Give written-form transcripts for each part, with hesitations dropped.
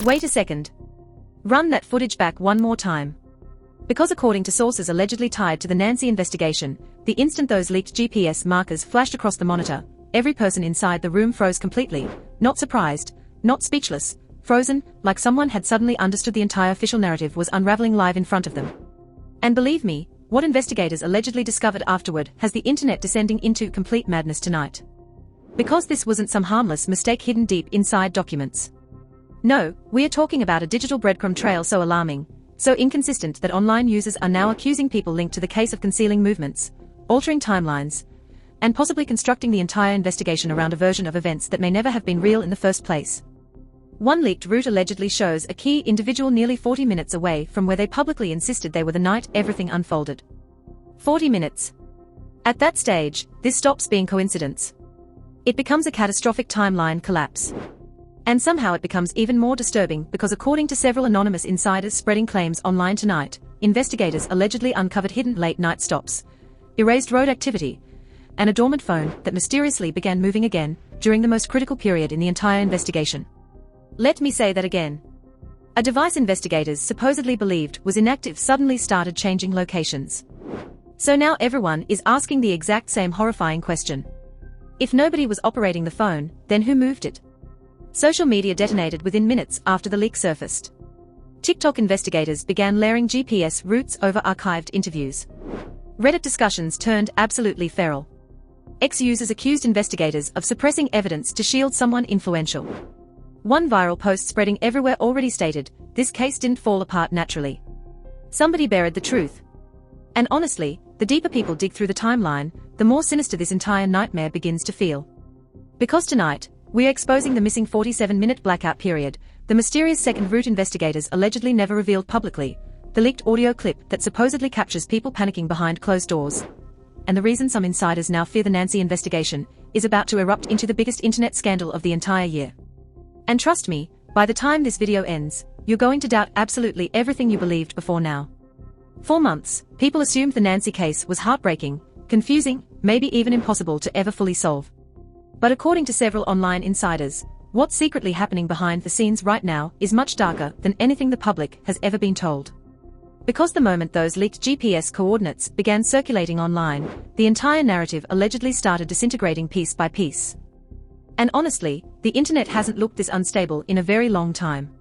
Wait a second. Run that footage back one more time. Because according to sources allegedly tied to the Nancy investigation, the instant those leaked GPS markers flashed across the monitor, every person inside the room froze completely, not surprised, not speechless, frozen, like someone had suddenly understood the entire official narrative was unraveling live in front of them. And believe me, what investigators allegedly discovered afterward has the internet descending into complete madness tonight. Because this wasn't some harmless mistake hidden deep inside documents. No, we are talking about a digital breadcrumb trail so alarming, so inconsistent that online users are now accusing people linked to the case of concealing movements, altering timelines, and possibly constructing the entire investigation around a version of events that may never have been real in the first place. One leaked route allegedly shows a key individual nearly 40 minutes away from where they publicly insisted they were the night everything unfolded. 40 minutes. At that stage, this stops being coincidence. It becomes a catastrophic timeline collapse. And somehow it becomes even more disturbing because according to several anonymous insiders spreading claims online tonight, investigators allegedly uncovered hidden late-night stops, erased road activity, and a dormant phone that mysteriously began moving again during the most critical period in the entire investigation. Let me say that again. A device investigators supposedly believed was inactive suddenly started changing locations. So now everyone is asking the exact same horrifying question. If nobody was operating the phone, then who moved it? Social media detonated within minutes after the leak surfaced. TikTok investigators began layering GPS routes over archived interviews. Reddit discussions turned absolutely feral. Ex-users accused investigators of suppressing evidence to shield someone influential. One viral post spreading everywhere already stated, this case didn't fall apart naturally. Somebody buried the truth. And honestly, the deeper people dig through the timeline, the more sinister this entire nightmare begins to feel. Because tonight, we are exposing the missing 47-minute blackout period, the mysterious second route investigators allegedly never revealed publicly, the leaked audio clip that supposedly captures people panicking behind closed doors, and the reason some insiders now fear the Nancy investigation is about to erupt into the biggest internet scandal of the entire year. And trust me, by the time this video ends, you're going to doubt absolutely everything you believed before now. For months, people assumed the Nancy case was heartbreaking, confusing, maybe even impossible to ever fully solve. But according to several online insiders, what's secretly happening behind the scenes right now is much darker than anything the public has ever been told. Because the moment those leaked GPS coordinates began circulating online, the entire narrative allegedly started disintegrating piece by piece. And honestly, the internet hasn't looked this unstable in a very long time.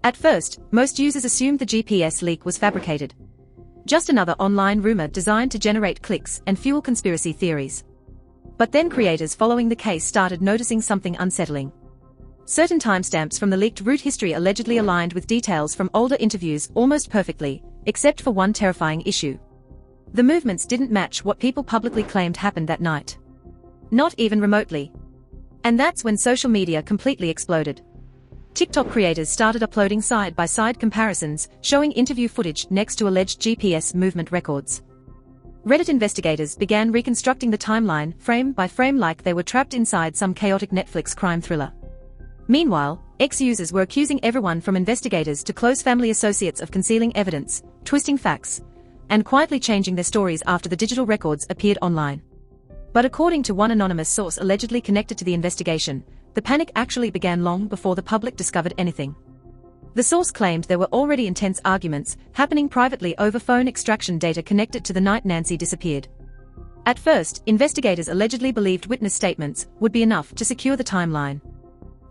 At first, most users assumed the GPS leak was fabricated. Just another online rumor designed to generate clicks and fuel conspiracy theories. But then creators following the case started noticing something unsettling. Certain timestamps from the leaked route history allegedly aligned with details from older interviews almost perfectly, except for one terrifying issue. The movements didn't match what people publicly claimed happened that night. Not even remotely. And that's when social media completely exploded. TikTok creators started uploading side-by-side comparisons, showing interview footage next to alleged GPS movement records. Reddit investigators began reconstructing the timeline frame by frame like they were trapped inside some chaotic Netflix crime thriller. Meanwhile, ex-users were accusing everyone from investigators to close family associates of concealing evidence, twisting facts, and quietly changing their stories after the digital records appeared online. But according to one anonymous source allegedly connected to the investigation, the panic actually began long before the public discovered anything. The source claimed there were already intense arguments happening privately over phone extraction data connected to the night Nancy disappeared. At first, investigators allegedly believed witness statements would be enough to secure the timeline.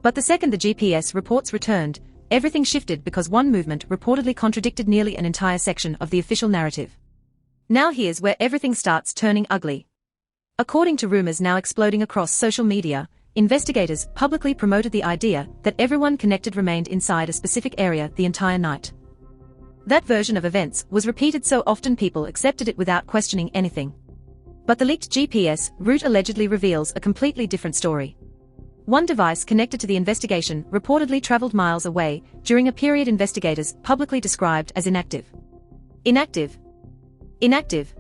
But the second the GPS reports returned, everything shifted because one movement reportedly contradicted nearly an entire section of the official narrative. Now here's where everything starts turning ugly. According to rumors now exploding across social media, investigators publicly promoted the idea that everyone connected remained inside a specific area the entire night. That version of events was repeated so often people accepted it without questioning anything. But the leaked GPS route allegedly reveals a completely different story. One device connected to the investigation reportedly traveled miles away during a period investigators publicly described as inactive. Inactive. Inactive.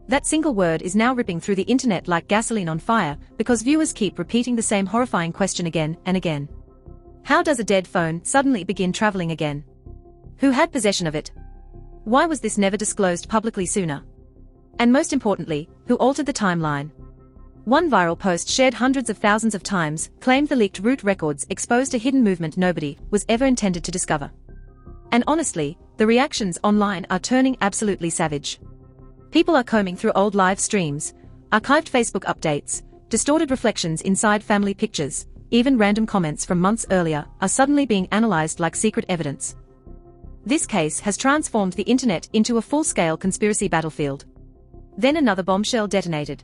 That single word is now ripping through the internet like gasoline on fire because viewers keep repeating the same horrifying question again and again. How does a dead phone suddenly begin traveling again? Who had possession of it? Why was this never disclosed publicly sooner? And most importantly, who altered the timeline? One viral post shared hundreds of thousands of times claimed the leaked route records exposed a hidden movement nobody was ever intended to discover. And honestly, the reactions online are turning absolutely savage. People are combing through old live streams, archived Facebook updates, distorted reflections inside family pictures, even random comments from months earlier are suddenly being analyzed like secret evidence. This case has transformed the internet into a full-scale conspiracy battlefield. Then another bombshell detonated.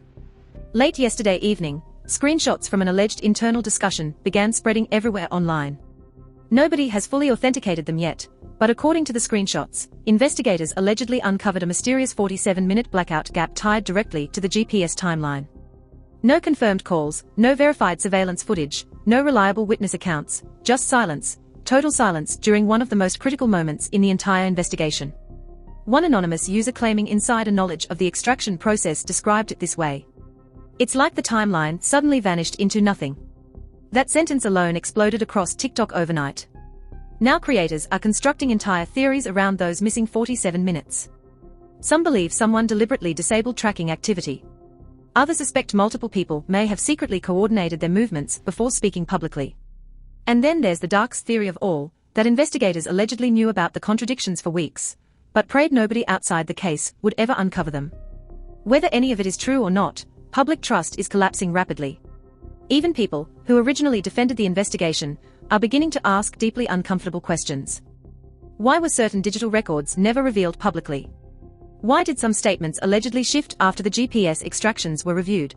Late yesterday evening, screenshots from an alleged internal discussion began spreading everywhere online. Nobody has fully authenticated them yet, but according to the screenshots, investigators allegedly uncovered a mysterious 47-minute blackout gap tied directly to the GPS timeline. No confirmed calls, no verified surveillance footage, no reliable witness accounts, just silence, total silence during one of the most critical moments in the entire investigation. One anonymous user claiming insider knowledge of the extraction process described it this way. "It's like the timeline suddenly vanished into nothing." That sentence alone exploded across TikTok overnight. Now creators are constructing entire theories around those missing 47 minutes. Some believe someone deliberately disabled tracking activity. Others suspect multiple people may have secretly coordinated their movements before speaking publicly. And then there's the darkest theory of all, that investigators allegedly knew about the contradictions for weeks, but prayed nobody outside the case would ever uncover them. Whether any of it is true or not, public trust is collapsing rapidly. Even people who originally defended the investigation are beginning to ask deeply uncomfortable questions. Why were certain digital records never revealed publicly? Why did some statements allegedly shift after the GPS extractions were reviewed?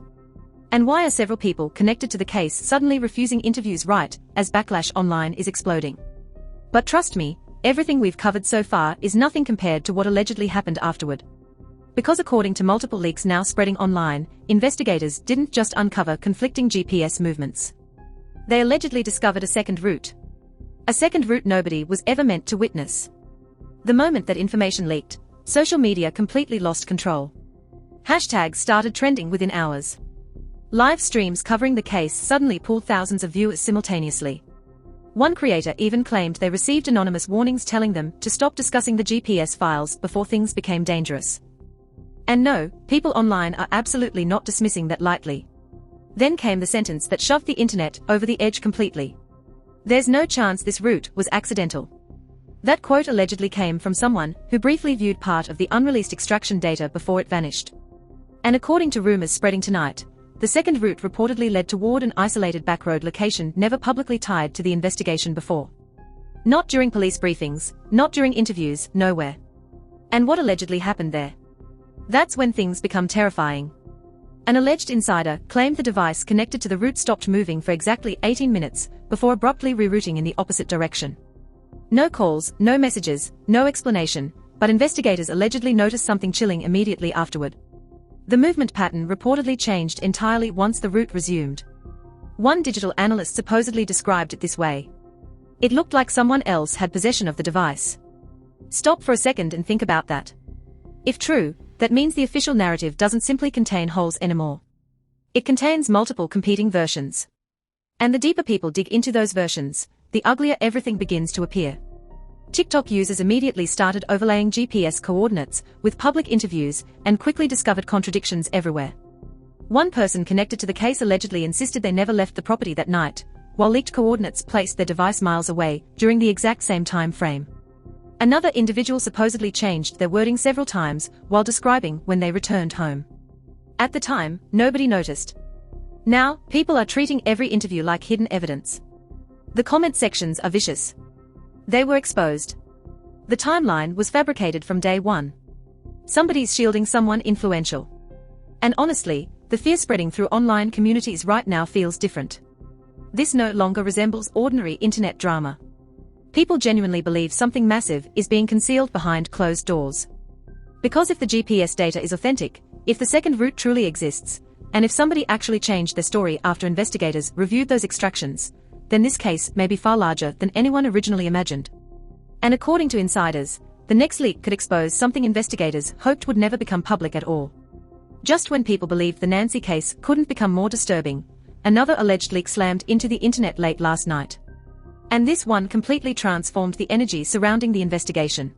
And why are several people connected to the case suddenly refusing interviews right as backlash online is exploding? But trust me, everything we've covered so far is nothing compared to what allegedly happened afterward. Because according to multiple leaks now spreading online, investigators didn't just uncover conflicting GPS movements. They allegedly discovered a second route. A second route nobody was ever meant to witness. The moment that information leaked, social media completely lost control. Hashtags started trending within hours. Live streams covering the case suddenly pulled thousands of viewers simultaneously. One creator even claimed they received anonymous warnings telling them to stop discussing the GPS files before things became dangerous. And no, people online are absolutely not dismissing that lightly. Then came the sentence that shoved the internet over the edge completely. "There's no chance this route was accidental." That quote allegedly came from someone who briefly viewed part of the unreleased extraction data before it vanished. And according to rumors spreading tonight, the second route reportedly led toward an isolated backroad location never publicly tied to the investigation before. Not during police briefings, not during interviews, nowhere. And what allegedly happened there? That's when things become terrifying. An alleged insider claimed the device connected to the route stopped moving for exactly 18 minutes before abruptly rerouting in the opposite direction. No calls, no messages, no explanation, but investigators allegedly noticed something chilling immediately afterward. The movement pattern reportedly changed entirely once the route resumed. One digital analyst supposedly described it this way. "It looked like someone else had possession of the device." Stop for a second and think about that. If true, that means the official narrative doesn't simply contain holes anymore. It contains multiple competing versions. And the deeper people dig into those versions, the uglier everything begins to appear. TikTok users immediately started overlaying GPS coordinates with public interviews and quickly discovered contradictions everywhere. One person connected to the case allegedly insisted they never left the property that night, while leaked coordinates placed their device miles away during the exact same time frame. Another individual supposedly changed their wording several times while describing when they returned home. At the time, nobody noticed. Now, people are treating every interview like hidden evidence. The comment sections are vicious. They were exposed. The timeline was fabricated from day one. Somebody's shielding someone influential. And honestly, the fear spreading through online communities right now feels different. This no longer resembles ordinary internet drama. People genuinely believe something massive is being concealed behind closed doors. Because if the GPS data is authentic, if the second route truly exists, and if somebody actually changed their story after investigators reviewed those extractions, then this case may be far larger than anyone originally imagined. And according to insiders, the next leak could expose something investigators hoped would never become public at all. Just when people believed the Nancy case couldn't become more disturbing, another alleged leak slammed into the internet late last night. And this one completely transformed the energy surrounding the investigation.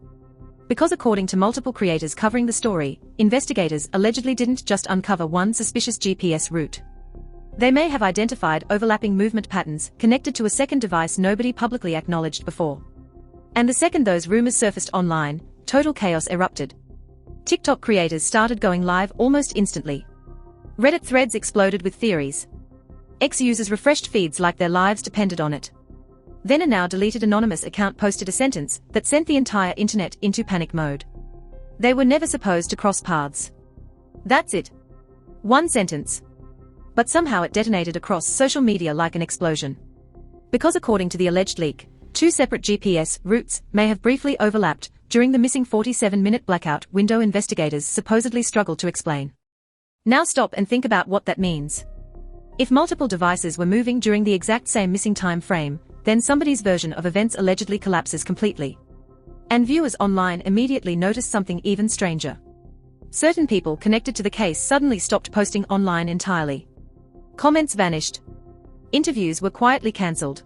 Because according to multiple creators covering the story, investigators allegedly didn't just uncover one suspicious GPS route. They may have identified overlapping movement patterns connected to a second device nobody publicly acknowledged before. And the second those rumors surfaced online, total chaos erupted. TikTok creators started going live almost instantly. Reddit threads exploded with theories. X users refreshed feeds like their lives depended on it. Then a now deleted anonymous account posted a sentence that sent the entire internet into panic mode. They were never supposed to cross paths. That's it. One sentence. But somehow it detonated across social media like an explosion. Because according to the alleged leak, two separate GPS routes may have briefly overlapped during the missing 47-minute blackout window investigators supposedly struggled to explain. Now stop and think about what that means. If multiple devices were moving during the exact same missing time frame, then somebody's version of events allegedly collapses completely. And viewers online immediately noticed something even stranger. Certain people connected to the case suddenly stopped posting online entirely. Comments vanished. Interviews were quietly cancelled.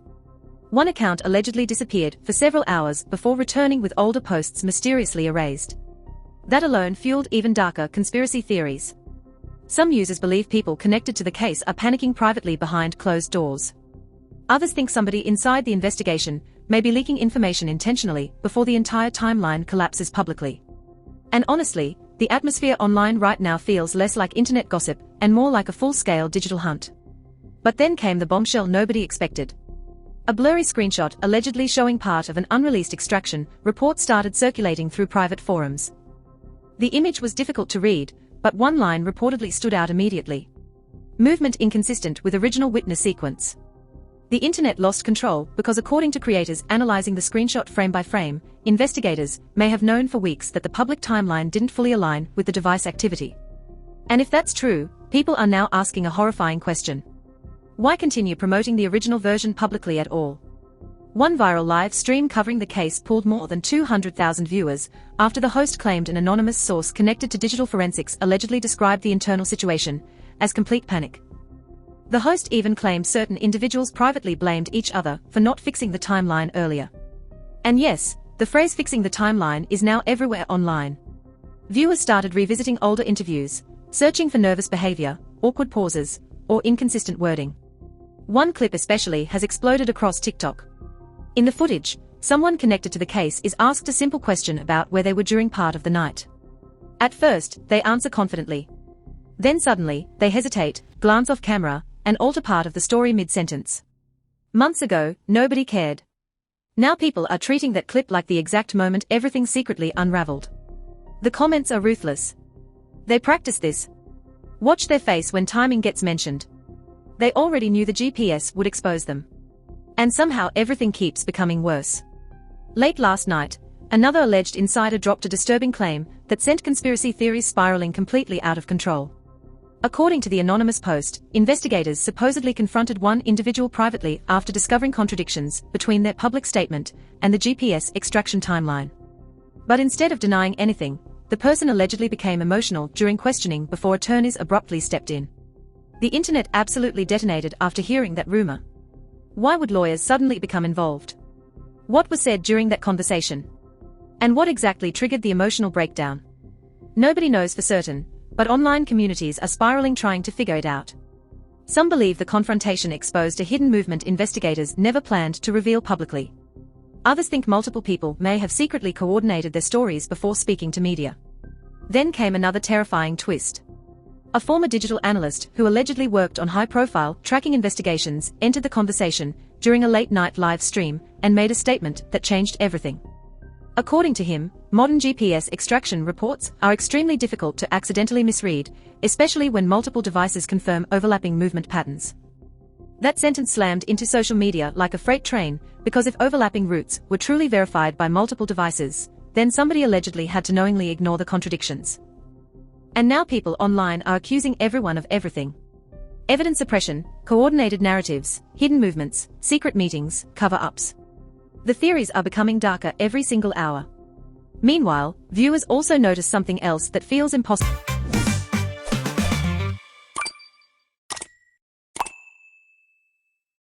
One account allegedly disappeared for several hours before returning with older posts mysteriously erased. That alone fueled even darker conspiracy theories. Some users believe people connected to the case are panicking privately behind closed doors. Others think somebody inside the investigation may be leaking information intentionally before the entire timeline collapses publicly. And honestly, the atmosphere online right now feels less like internet gossip and more like a full-scale digital hunt. But then came the bombshell nobody expected. A blurry screenshot allegedly showing part of an unreleased extraction report started circulating through private forums. The image was difficult to read, but one line reportedly stood out immediately. Movement inconsistent with original witness sequence. The internet lost control because according to creators analyzing the screenshot frame by frame, investigators may have known for weeks that the public timeline didn't fully align with the device activity. And if that's true, people are now asking a horrifying question. Why continue promoting the original version publicly at all? One viral live stream covering the case pulled more than 200,000 viewers after the host claimed an anonymous source connected to digital forensics allegedly described the internal situation as complete panic. The host even claimed certain individuals privately blamed each other for not fixing the timeline earlier. And yes, the phrase fixing the timeline is now everywhere online. Viewers started revisiting older interviews, searching for nervous behavior, awkward pauses, or inconsistent wording. One clip especially has exploded across TikTok. In the footage, someone connected to the case is asked a simple question about where they were during part of the night. At first, they answer confidently. Then suddenly, they hesitate, glance off camera, and alter part of the story mid-sentence. Months ago, nobody cared. Now people are treating that clip like the exact moment everything secretly unraveled. The comments are ruthless. They practice this. Watch their face when timing gets mentioned. They already knew the GPS would expose them. And somehow everything keeps becoming worse. Late last night, another alleged insider dropped a disturbing claim that sent conspiracy theories spiraling completely out of control. According to the anonymous post, investigators supposedly confronted one individual privately after discovering contradictions between their public statement and the GPS extraction timeline. But instead of denying anything, the person allegedly became emotional during questioning before attorneys abruptly stepped in. The internet absolutely detonated after hearing that rumor. Why would lawyers suddenly become involved? What was said during that conversation? And what exactly triggered the emotional breakdown? Nobody knows for certain, but online communities are spiraling trying to figure it out. Some believe the confrontation exposed a hidden movement investigators never planned to reveal publicly. Others think multiple people may have secretly coordinated their stories before speaking to media. Then came another terrifying twist. A former digital analyst who allegedly worked on high-profile tracking investigations entered the conversation during a late-night live stream and made a statement that changed everything. According to him, modern GPS extraction reports are extremely difficult to accidentally misread, especially when multiple devices confirm overlapping movement patterns. That sentence slammed into social media like a freight train, because if overlapping routes were truly verified by multiple devices, then somebody allegedly had to knowingly ignore the contradictions. And now people online are accusing everyone of everything. Evidence suppression, coordinated narratives, hidden movements, secret meetings, cover-ups. The theories are becoming darker every single hour. Meanwhile, viewers also notice something else that feels impossible.